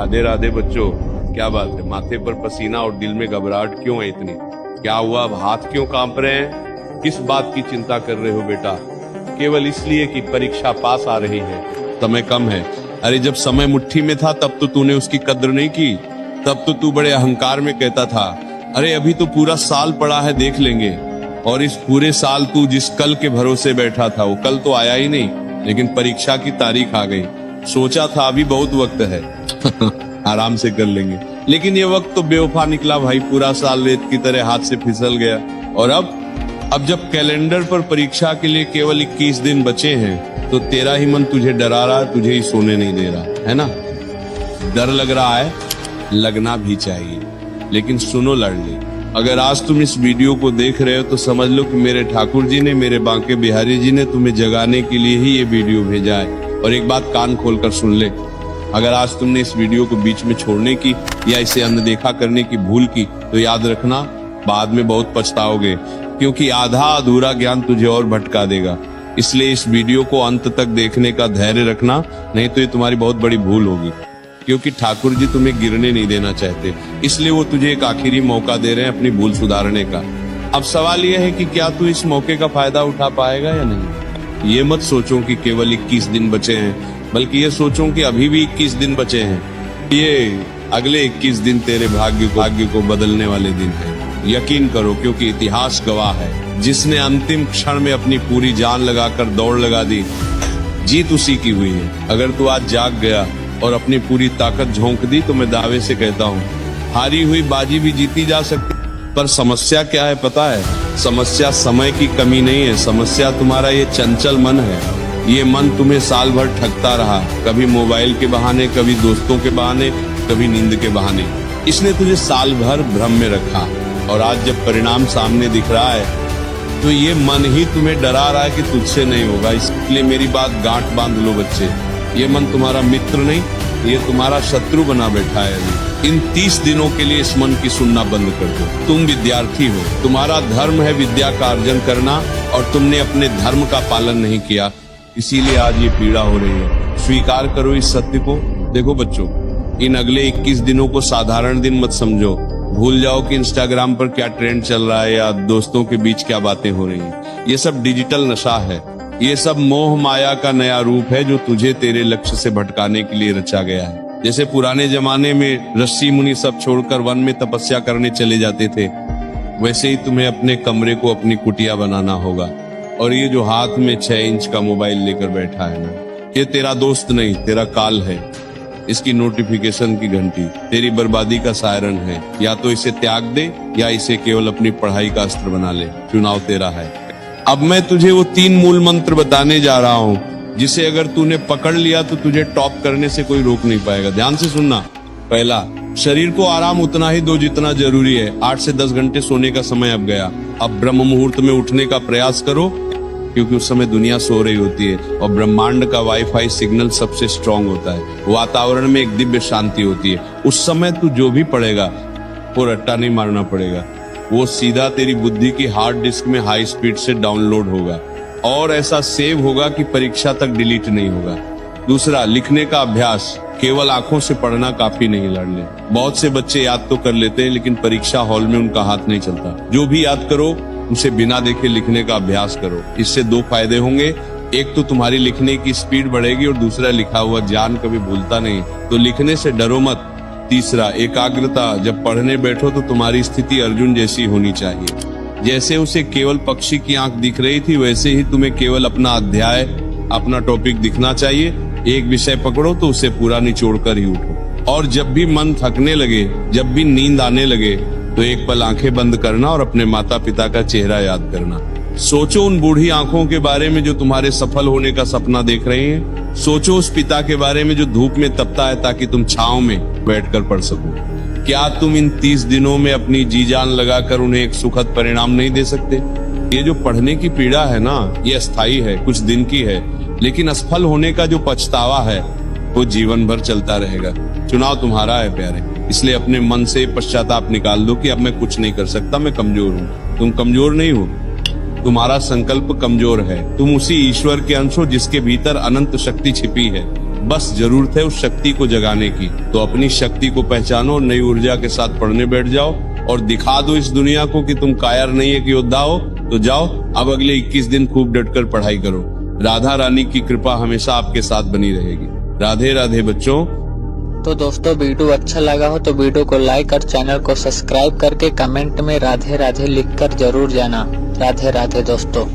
राधे राधे बच्चों, क्या बात है, माथे पर पसीना और दिल में घबराहट क्यों है इतनी? क्या हुआ, अब हाथ क्यों कांप रहे हैं? किस बात की चिंता कर रहे हो बेटा? केवल इसलिए कि परीक्षा पास आ रही है, समय कम है। अरे जब समय मुट्ठी में था तब तो तूने उसकी कद्र नहीं की। तब तो तू बड़े अहंकार में कहता था अरे अभी तो पूरा साल पड़ा है, देख लेंगे। और इस पूरे साल तू जिस कल के भरोसे बैठा था वो कल तो आया ही नहीं, लेकिन परीक्षा की तारीख आ गई। सोचा था अभी बहुत वक्त है आराम से कर लेंगे, लेकिन ये वक्त तो बेवफा निकला भाई। पूरा साल रेत की तरह हाथ से फिसल गया। और अब जब कैलेंडर पर परीक्षा के लिए केवल 21 दिन बचे हैं तो तेरा ही मन तुझे डरा रहा है, तुझे ही सोने नहीं दे रहा है ना। डर लग रहा है, लगना भी चाहिए, लेकिन सुनो लाडली, अगर आज तुम इस वीडियो को देख रहे हो तो समझ लो कि मेरे ठाकुर जी ने, मेरे बांके बिहारी जी ने तुम्हें जगाने के लिए ही ये वीडियो भेजा है। और एक बात कान खोलकर सुन ले, अगर आज तुमने इस वीडियो को बीच में छोड़ने की या इसे अनदेखा करने की भूल की तो याद रखना बाद में बहुत पछताओगे, क्योंकि आधा अधूरा ज्ञान तुझे और भटका देगा। इसलिए इस वीडियो को अंत तक देखने का धैर्य रखना, नहीं तो ये तुम्हारी बहुत बड़ी भूल होगी। क्योंकि ठाकुर जी तुम्हें गिरने नहीं देना चाहते, इसलिए वो तुझे एक आखिरी मौका दे रहे हैं अपनी भूल सुधारने का। अब सवाल यह है कि क्या तू इस मौके का फायदा उठा पाएगा या नहीं। ये मत सोचो कि केवल 21 दिन बचे हैं, बल्कि ये सोचो कि अभी भी 21 दिन बचे हैं। ये अगले 21 दिन तेरे भाग्य को बदलने वाले दिन है। यकीन करो, क्योंकि इतिहास गवाह है, जिसने अंतिम क्षण में अपनी पूरी जान लगाकर दौड़ लगा दी, जीत उसी की हुई है। अगर तू आज जाग गया और अपनी पूरी ताकत झोंक दी तो मैं दावे से कहता हूँ हारी हुई बाजी भी जीती जा सकती। पर समस्या क्या है पता है? समस्या समय की कमी नहीं है, समस्या तुम्हारा ये चंचल मन है। ये मन तुम्हें साल भर ठगता रहा, कभी मोबाइल के बहाने, कभी दोस्तों के बहाने, कभी नींद के बहाने। इसने तुझे साल भर भ्रम में रखा, और आज जब परिणाम सामने दिख रहा है तो ये मन ही तुम्हें डरा रहा है कि तुझसे नहीं होगा। इसलिए मेरी बात गांठ बांध लो बच्चे, ये मन तुम्हारा मित्र नहीं, ये तुम्हारा शत्रु बना बैठा है। अभी इन 30 दिनों के लिए इस मन की सुनना बंद कर दो। तुम विद्यार्थी हो, तुम्हारा धर्म है विद्या का अर्जन करना, और तुमने अपने धर्म का पालन नहीं किया, इसीलिए आज ये पीड़ा हो रही है। स्वीकार करो इस सत्य को। देखो बच्चों, इन अगले 21 दिनों को साधारण दिन मत समझो। भूल जाओ कि इंस्टाग्राम पर क्या ट्रेंड चल रहा है या दोस्तों के बीच क्या बातें हो रही हैं। ये सब डिजिटल नशा है, ये सब मोह माया का नया रूप है जो तुझे तेरे लक्ष्य से भटकाने के लिए रचा गया है। जैसे पुराने जमाने में ऋषि मुनि सब छोड़कर वन में तपस्या करने चले जाते थे, वैसे ही तुम्हें अपने कमरे को अपनी कुटिया बनाना होगा। और ये जो हाथ में 6 इंच का मोबाइल लेकर बैठा है ना, ये तेरा दोस्त नहीं, तेरा काल है। इसकी नोटिफिकेशन की घंटी तेरी बर्बादी का सायरन है। या तो इसे त्याग दे या इसे केवल अपनी पढ़ाई का अस्त्र बना ले, चुनाव तेरा है। अब मैं तुझे वो 3 मूल मंत्र बताने जा रहा हूँ, जिसे अगर तूने पकड़ लिया तो तुझे टॉप करने से कोई रोक नहीं पाएगा। ध्यान से सुनना। पहला, शरीर को आराम उतना ही दो जितना जरूरी है। 8 से 10 घंटे सोने का समय अब गया। अब ब्रह्म मुहूर्त में उठने का प्रयास करो, क्योंकि उस समय दुनिया सो रही होती है और ब्रह्मांड का वाईफाई सिग्नल सबसे स्ट्रांग होता है। वातावरण में एक दिव्य शांति होती है। उस समय तू जो भी पढ़ेगा वो रट्टा नहीं मारना पड़ेगा, वो सीधा तेरी बुद्धि की हार्ड डिस्क में हाई स्पीड से डाउनलोड होगा और ऐसा सेव होगा कि परीक्षा तक डिलीट नहीं होगा। दूसरा, लिखने का अभ्यास। केवल आंखों से पढ़ना काफी नहीं लाडले। बहुत से बच्चे याद तो कर लेते हैं, लेकिन परीक्षा हॉल में उनका हाथ नहीं चलता। जो भी याद करो उसे बिना देखे लिखने का अभ्यास करो। इससे 2 फायदे होंगे, एक तो तुम्हारी लिखने की स्पीड बढ़ेगी और दूसरा लिखा हुआ ज्ञान कभी भूलता नहीं, तो लिखने से डरो मत। तीसरा, एकाग्रता। जब पढ़ने बैठो तो तुम्हारी स्थिति अर्जुन जैसी होनी चाहिए। जैसे उसे केवल पक्षी की आंख दिख रही थी, वैसे ही तुम्हें केवल अपना अध्याय, अपना टॉपिक दिखना चाहिए। एक विषय पकड़ो तो उसे पूरा निचोड़ कर ही उठो। और जब भी मन थकने लगे, जब भी नींद आने लगे, तो एक पल आंखें बंद करना और अपने माता पिता का चेहरा याद करना। सोचो उन बूढ़ी आंखों के बारे में जो तुम्हारे सफल होने का सपना देख रही हैं। सोचो उस पिता के बारे में जो धूप में तपता है ताकि तुम छांव में बैठकर पढ़ सको। क्या तुम इन 30 दिनों में अपनी जी जान लगाकर उन्हें एक सुखद परिणाम नहीं दे सकते? ये जो पढ़ने की पीड़ा है ना, ये अस्थायी है, कुछ दिन की है, लेकिन असफल होने का जो पछतावा है वो जीवन भर चलता रहेगा। चुनाव तुम्हारा है प्यारे, इसलिए अपने मन से पश्चाताप निकाल दो कि अब मैं कुछ नहीं कर सकता, मैं कमजोर हूँ। तुम कमजोर नहीं हो, तुम्हारा संकल्प कमजोर है। तुम उसी ईश्वर के अंश हो जिसके भीतर अनंत शक्ति छिपी है। बस जरूरत है उस शक्ति को जगाने की। तो अपनी शक्ति को पहचानो, नई ऊर्जा के साथ पढ़ने बैठ जाओ और दिखा दो इस दुनिया को कि तुम कायर नहीं है कि योद्धा हो। तो जाओ अब अगले 21 दिन खूब डटकर पढ़ाई करो। राधा रानी की कृपा हमेशा आपके साथ बनी रहेगी। राधे राधे बच्चों। तो दोस्तों वीडियो अच्छा लगा हो तो वीडियो को लाइक और चैनल को सब्सक्राइब करके कमेंट में राधे राधे लिखकर जरूर जाना। राधे राधे दोस्तों।